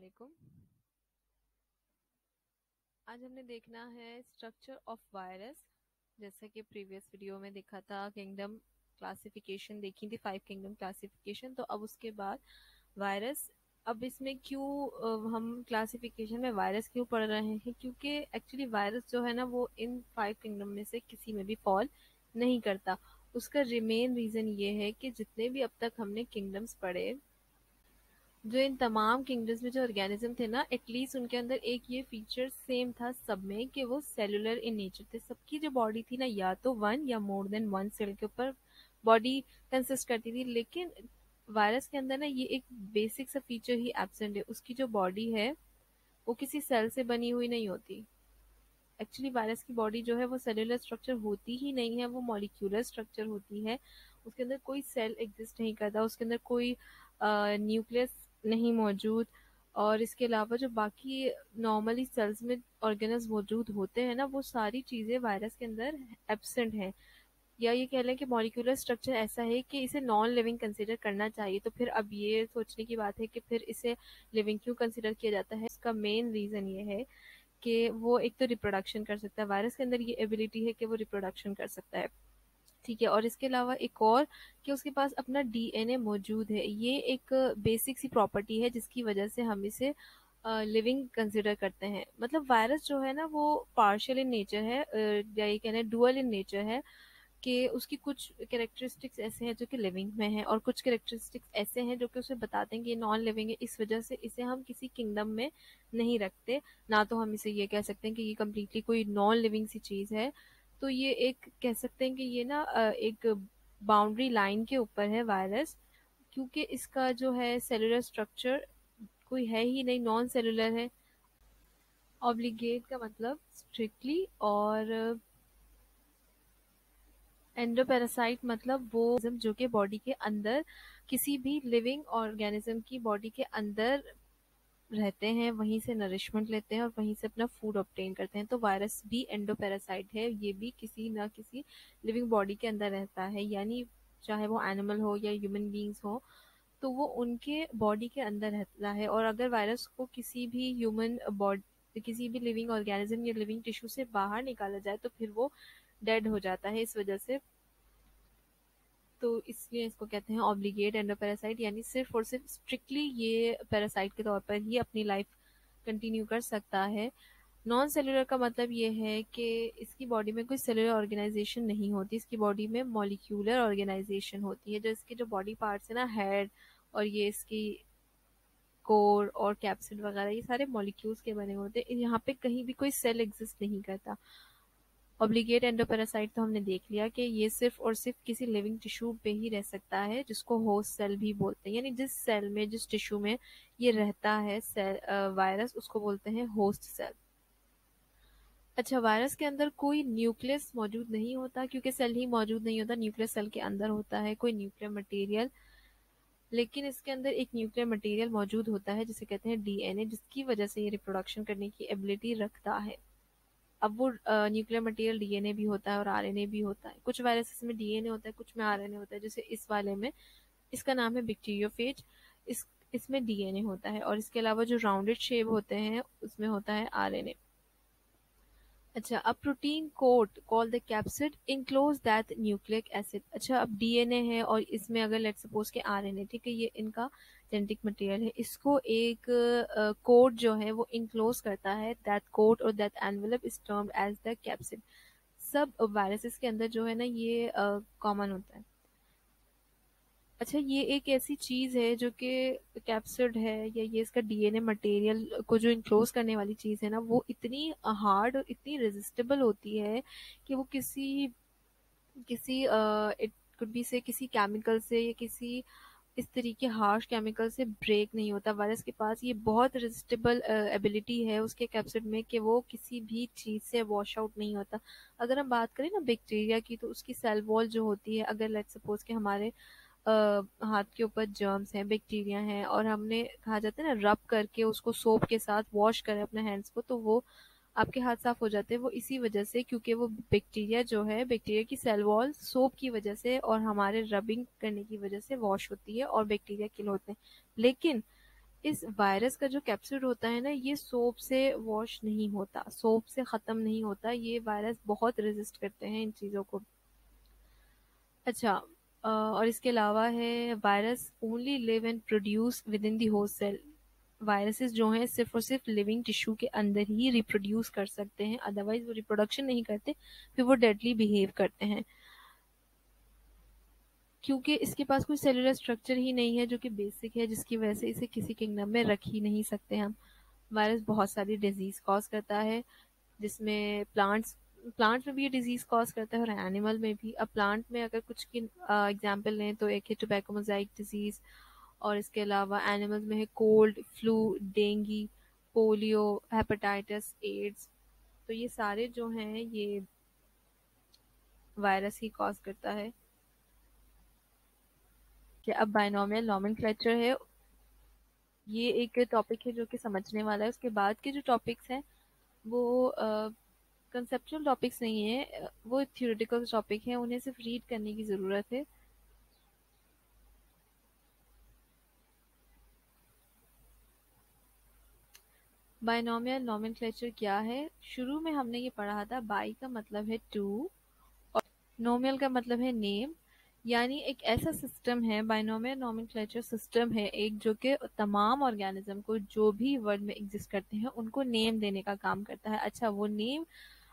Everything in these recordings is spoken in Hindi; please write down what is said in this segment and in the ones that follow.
वालेकुम। आज हमने देखना है स्ट्रक्चर ऑफ वायरस। जैसा कि प्रीवियस वीडियो में देखा था, किंगडम क्लासिफिकेशन देखी थी, 5 किंगडम क्लासिफिकेशन। तो अब उसके बाद वायरस, अब इसमें क्यों हम क्लासिफिकेशन में वायरस क्यों पढ़ रहे हैं, क्योंकि एक्चुअली वायरस जो है ना वो इन 5 किंगडम में से किसी में भी फॉल नहीं करता। उसका रिमेन रीजन ये है कि जितने भी अब तक हमने किंगडम्स पढ़े, जो इन तमाम किंगडम्स में जो ऑर्गेनिज्म थे ना, एटलीस्ट उनके अंदर एक ये फीचर सेम था सब में कि वो सेलुलर इन नेचर थे। सबकी जो बॉडी थी ना, या तो वन या मोर देन वन सेल के ऊपर बॉडी कंसिस्ट करती थी। लेकिन वायरस के अंदर ना ये एक बेसिक सा फीचर ही एब्सेंट है। उसकी जो बॉडी है वो किसी सेल से बनी हुई नहीं होती। एक्चुअली वायरस की बॉडी जो है वो सेलुलर स्ट्रक्चर होती ही नहीं है, वो मॉलिक्यूलर स्ट्रक्चर होती है। उसके अंदर कोई सेल एग्जिस्ट नहीं करता, उसके अंदर कोई न्यूक्लियस नहीं मौजूद। और इसके अलावा जो बाकी नॉर्मली सेल्स में ऑर्गेनल्स मौजूद होते हैं ना, वो सारी चीज़ें वायरस के अंदर एब्सेंट हैं। या ये कह लें कि मॉलिक्यूलर स्ट्रक्चर ऐसा है कि इसे नॉन लिविंग कंसिडर करना चाहिए। तो फिर अब ये सोचने की बात है कि फिर इसे लिविंग क्यों कंसिडर किया जाता है। इसका मेन रीज़न ये है कि वो एक तो रिप्रोडक्शन कर सकता है। वायरस के अंदर ये एबिलिटी है कि वो रिप्रोडक्शन कर सकता है, ठीक है। और इसके अलावा एक और कि उसके पास अपना डीएनए मौजूद है। ये एक बेसिक सी प्रॉपर्टी है जिसकी वजह से हम इसे लिविंग कंसिडर करते हैं। मतलब वायरस जो है ना वो पार्शियल इन नेचर है, या ये कहना है डुअल इन नेचर है, कि उसकी कुछ कैरेक्टरिस्टिक्स ऐसे हैं जो कि लिविंग में हैं, और कुछ कैरेक्टरिस्टिक्स ऐसे हैं जो कि उसे बताते हैं कि ये नॉन लिविंग है। इस वजह से इसे हम किसी किंगडम में नहीं रखते। ना तो हम इसे ये कह सकते हैं कि ये कम्प्लीटली कोई नॉन लिविंग सी चीज़ है। तो ये एक कह सकते हैं कि ये ना एक बाउंड्री लाइन के ऊपर है वायरस, क्योंकि इसका जो है सेलुलर स्ट्रक्चर कोई है ही नहीं, नॉन सेलुलर है। ऑब्लिगेट का मतलब स्ट्रिक्टली, और एंडोपैरासाइट मतलब वो जो कि बॉडी के अंदर किसी भी लिविंग ऑर्गेनिज्म की बॉडी के अंदर रहते हैं, वहीं से नरिशमेंट लेते हैं और वहीं से अपना फूड ऑब्टेन करते हैं। तो वायरस भी एंडोपैरासाइट है, ये भी किसी ना किसी लिविंग बॉडी के अंदर रहता है। यानी चाहे वो एनिमल हो या ह्यूमन बींग्स हो, तो वो उनके बॉडी के अंदर रहता है। और अगर वायरस को किसी भी ह्यूमन बॉडी, किसी भी लिविंग ऑर्गेनिज्म या लिविंग टिश्यू से बाहर निकाला जाए तो फिर वो डेड हो जाता है इस वजह से। तो इसलिए इसको कहते हैं ऑब्लिगेट एंडोपैरासाइट, यानी सिर्फ और सिर्फ स्ट्रिक्टली ये पैरासाइट के तौर पर ही अपनी लाइफ कंटिन्यू कर सकता है। नॉन सेलुलर का मतलब ये है कि इसकी बॉडी में कोई सेलुलर ऑर्गेनाइजेशन नहीं होती, इसकी बॉडी में मॉलिक्यूलर ऑर्गेनाइजेशन होती है। जो इसके जो बॉडी पार्ट्स है ना, हेड और ये इसकी कोर और कैप्सिड वगैरह, ये सारे मॉलिक्यूल्स के बने होते हैं। यहाँ पे कहीं भी कोई सेल एग्जिस्ट नहीं करता। ऑब्लिगेट एंडोपैरासाइट तो हमने देख लिया कि ये सिर्फ और सिर्फ किसी लिविंग टिश्यू पे ही रह सकता है, जिसको होस्ट सेल भी बोलते हैं। यानी जिस सेल में, जिस टिश्यू में ये रहता है सेल, वायरस, उसको बोलते हैं होस्ट सेल। अच्छा, वायरस के अंदर कोई न्यूक्लियस मौजूद नहीं होता, क्योंकि सेल ही मौजूद नहीं होता। न्यूक्लियस सेल के अंदर होता है कोई न्यूक्लियर मटेरियल। लेकिन इसके अंदर एक न्यूक्लियर मटेरियल मौजूद होता है जिसे कहते हैं डीएनए, जिसकी वजह से ये रिप्रोडक्शन करने की एबिलिटी रखता है। अब वो न्यूक्लियर मटेरियल डीएनए भी होता है और आरएनए भी होता है। कुछ वायरसेस में डीएनए होता है, कुछ में आरएनए होता है। जैसे इस वाले में, इसका नाम है बैक्टीरियोफेज, इसमें डीएनए होता है। और इसके अलावा जो राउंडेड शेप होते हैं उसमें होता है आरएनए। अच्छा, अब protein coat call the capsid enclose that nucleic acid. अच्छा, अब डीएनए है और इसमें अगर लेट सपोज के आरएनए, ठीक है, ये इनका जेनेटिक मटेरियल है। इसको एक कोट जो है वो इनक्लोज करता है। दैट कोट और that envelope is termed as the capsid. सब वायरसेस के अंदर जो है ना ये कॉमन होता है। अच्छा, ये एक ऐसी चीज़ है जो कि कैप्सिड है, या ये इसका डीएनए मटेरियल को जो इनक्लोज करने वाली चीज़ है ना, वो इतनी हार्ड और इतनी रेजिस्टेबल होती है कि वो किसी किसी इट कुड बी से किसी केमिकल से या किसी इस तरीके हार्श केमिकल से ब्रेक नहीं होता। वायरस के पास ये बहुत रेजिस्टेबल एबिलिटी है उसके कैप्सिड में कि वो किसी भी चीज़ से वॉश आउट नहीं होता। अगर हम बात करें ना बैक्टीरिया की, तो उसकी सेल वॉल जो होती है, अगर लेट सपोज के हमारे हाथ के ऊपर जर्म्स हैं, बैक्टीरिया हैं, और हमने कहा जाता है ना रब करके उसको सोप के साथ वॉश करें अपने हैंड्स को, तो वो आपके हाथ साफ हो जाते हैं। वो इसी वजह से, क्योंकि वो बैक्टीरिया जो है, बैक्टीरिया की सेल वॉल सोप की वजह से और हमारे रबिंग करने की वजह से वॉश होती है और बैक्टीरिया किल होते हैं। लेकिन इस वायरस का जो कैप्सिड होता है ना, ये सोप से वॉश नहीं होता, सोप से ख़त्म नहीं होता, ये वायरस बहुत रेजिस्ट करते हैं इन चीज़ों को। अच्छा, और इसके अलावा है virus only live and produce within the host cell. Viruses जो हैं सिर्फ और सिर्फ लिविंग टिश्यू के अंदर ही रिप्रोड्यूस कर सकते हैं, अदरवाइज वो रिप्रोडक्शन नहीं करते, फिर वो डेडली बिहेव करते हैं, क्योंकि इसके पास कोई सेलुलर स्ट्रक्चर ही नहीं है जो कि बेसिक है, जिसकी वजह से इसे किसी किंगडम में रख ही नहीं सकते हम। वायरस बहुत सारी डिजीज कॉज करता है, जिसमें प्लांट्स में भी ये डिजीज कॉज करता है और एनिमल में भी। अब प्लांट में अगर कुछ की एग्जांपल लें तो एक है टोबैको मोजाइक डिजीज, और इसके अलावा एनिमल्स में है cold, flu, dengue, polio, hepatitis, AIDS. तो ये सारे जो हैं ये वायरस ही कॉज करता है। कि अब बायनोमियल नोमेनक्लेचर है, ये एक टॉपिक है जो कि समझने वाला है। उसके बाद के जो टॉपिक्स हैं वो कंसेप्चुअल टॉपिक्स नहीं है, वो थ्योरेटिकल टॉपिक हैं, उन्हें सिर्फ रीड करने की ज़रूरत है। बायनोमियल नोमेनक्लेचर क्या है? शुरू में हमने ये पढ़ा था, बाई का मतलब है टू और नोमियल का मतलब है नेम, यानी एक ऐसा सिस्टम है, बाइनोमियल नोमेनक्लेचर सिस्टम है एक, जो कि तमाम ऑर्गेनिज्म को जो भी वर्ल्ड में एग्जिस्ट करते हैं उनको नेम देने का काम करता है। अच्छा, वो नेम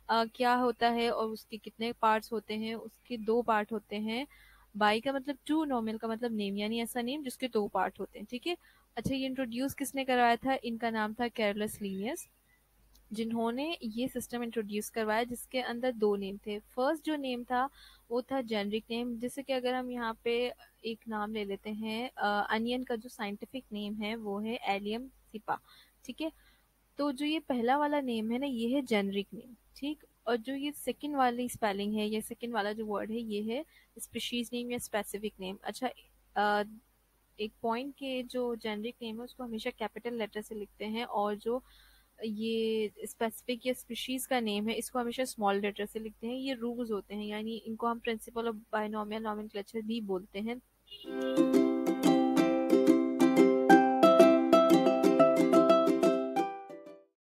क्या होता है और उसके कितने पार्ट्स होते हैं? उसके दो पार्ट होते हैं। बाई का मतलब टू, नोमियल का मतलब नेम, यानी ऐसा नेम जिसके दो पार्ट होते हैं, ठीक है। अच्छा, ये इंट्रोड्यूस किसने करवाया था? इनका नाम था कैरलस लीनियस, जिन्होंने ये सिस्टम इंट्रोड्यूस करवाया, जिसके अंदर दो नेम थे। फर्स्ट जो नेम था वो था जेनरिक नेम, जैसे कि अगर हम यहाँ पे एक नाम ले लेते हैं, अनियन का जो साइंटिफिक नेम है वो है एलियम सिपा, ठीक है। तो जो ये पहला वाला नेम है ना, ये है जेनरिक नेम, ठीक। और जो ये सेकंड वाली स्पेलिंग है, ये सेकंड वाला जो वर्ड है, ये है स्पीशीज नेम या स्पेसिफिक नेम। अच्छा, अ, एक पॉइंट के जो जेनरिक नेम है उसको हमेशा कैपिटल लेटर से लिखते हैं, और जो ये स्पेसिफिक या स्पीशीज का नेम है इसको हमेशा स्मॉल लेटर से लिखते हैं। ये रूल्स होते हैं, यानी इनको हम प्रिंसिपल ऑफ बायनोमियल नोमेनक्लेचर भी बोलते हैं।